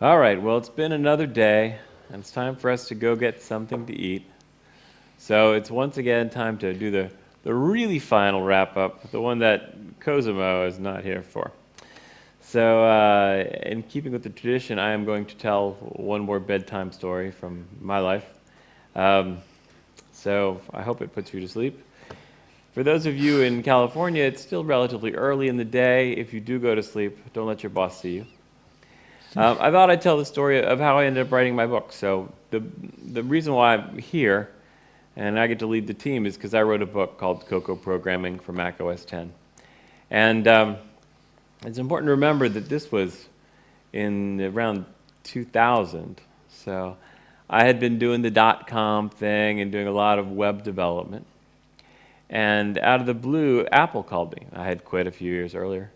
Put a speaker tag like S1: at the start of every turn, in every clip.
S1: All right, well, it's been another day, and it's time for us to go get something to eat. So it's once again time to do the really final wrap-up, the one that Cosimo is not here for. So in keeping with the tradition, I am going to tell one more bedtime story from my life. Um, so I hope it puts you to sleep. For those of you in California, it's still relatively early in the day. If you do go to sleep, don't let your boss see you. I thought I'd tell the story of how I ended up writing my book. So the reason why I'm here and I get to lead the team is because I wrote a book called Cocoa Programming for Mac OS X. And it's important to remember that this was in around 2000. So I had been doing the .com thing and doing a lot of web development. And out of the blue, Apple called me. I had quit a few years earlier.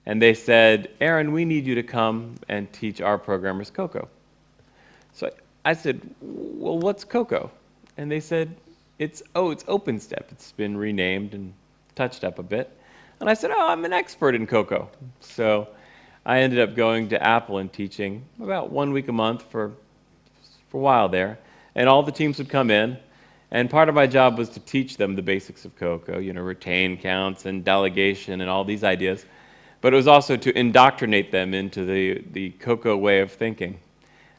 S1: And they said, Aaron, we need you to come and teach our programmers Cocoa. So I said, well, what's Cocoa? And they said, it's OpenStep. It's been renamed and touched up a bit. And I said, I'm an expert in Cocoa. So I ended up going to Apple and teaching about 1 week a month for a while there. And all the teams would come in. And part of my job was to teach them the basics of Cocoa, retain counts and delegation and all these ideas. But it was also to indoctrinate them into the Cocoa way of thinking.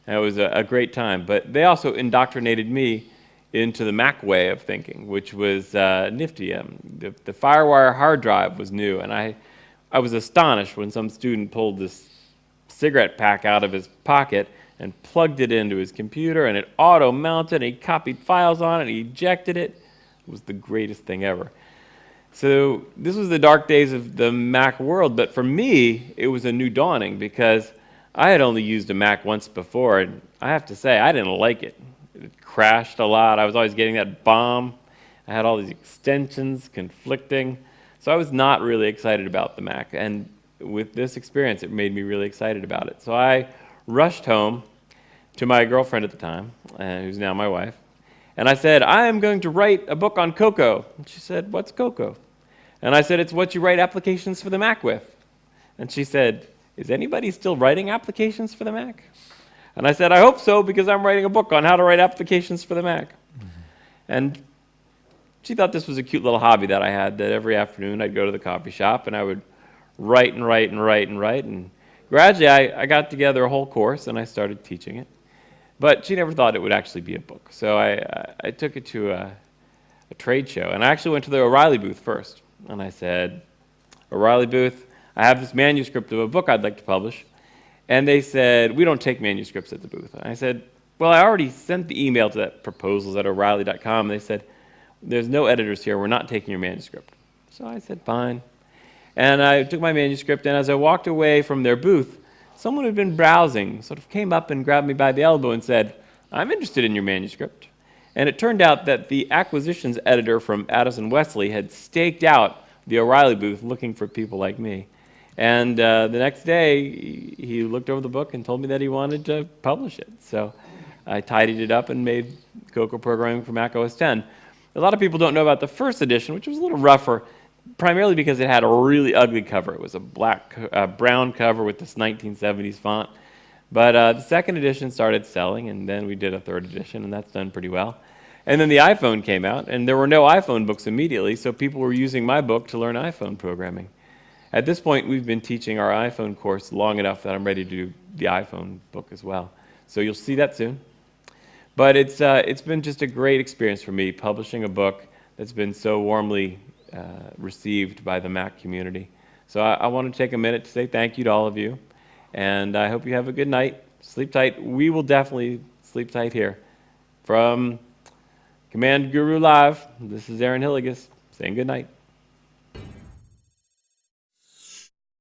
S1: And it was a great time. But they also indoctrinated me into the Mac way of thinking, which was nifty. The FireWire hard drive was new, and I was astonished when some student pulled this cigarette pack out of his pocket and plugged it into his computer, and it auto-mounted, and he copied files on it, and he ejected it. It was the greatest thing ever. So this was the dark days of the Mac world, but for me, it was a new dawning because I had only used a Mac once before, and I have to say, I didn't like it. It crashed a lot. I was always getting that bomb. I had all these extensions conflicting. So I was not really excited about the Mac, and with this experience, it made me really excited about it. So I rushed home to my girlfriend at the time, who's now my wife, and I said, I am going to write a book on Cocoa. And she said, what's Cocoa? And I said, it's what you write applications for the Mac with. And she said, is anybody still writing applications for the Mac? And I said, I hope so, because I'm writing a book on how to write applications for the Mac. Mm-hmm. And she thought this was a cute little hobby that I had, that every afternoon I'd go to the coffee shop and I would write and write and write and write. And gradually I got together a whole course and I started teaching it. But she never thought it would actually be a book. So I took it to a trade show. And I actually went to the O'Reilly booth first. And I said, O'Reilly booth, I have this manuscript of a book I'd like to publish. And they said, we don't take manuscripts at the booth. And I said, well, I already sent the email to that proposals at O'Reilly.com. And they said, there's no editors here. We're not taking your manuscript. So I said, fine. And I took my manuscript. And as I walked away from their booth, someone who had been browsing sort of came up and grabbed me by the elbow and said, I'm interested in your manuscript. And it turned out that the acquisitions editor from Addison Wesley had staked out the O'Reilly booth looking for people like me. And the next day, he looked over the book and told me that he wanted to publish it. So I tidied it up and made Cocoa Programming for Mac OS X. A lot of people don't know about the first edition, which was a little rougher, primarily because it had a really ugly cover. It was a brown cover with this 1970s font. But the second edition started selling, and then we did a third edition, and that's done pretty well. And then the iPhone came out, and there were no iPhone books immediately, so people were using my book to learn iPhone programming. At this point, we've been teaching our iPhone course long enough that I'm ready to do the iPhone book as well. So you'll see that soon. But it's been just a great experience for me, publishing a book that's been so warmly received by the Mac community. So I want to take a minute to say thank you to all of you, and I hope you have a good night. Sleep tight. We will definitely sleep tight here. From Command Guru Live, this is Aaron Hilligus saying good night.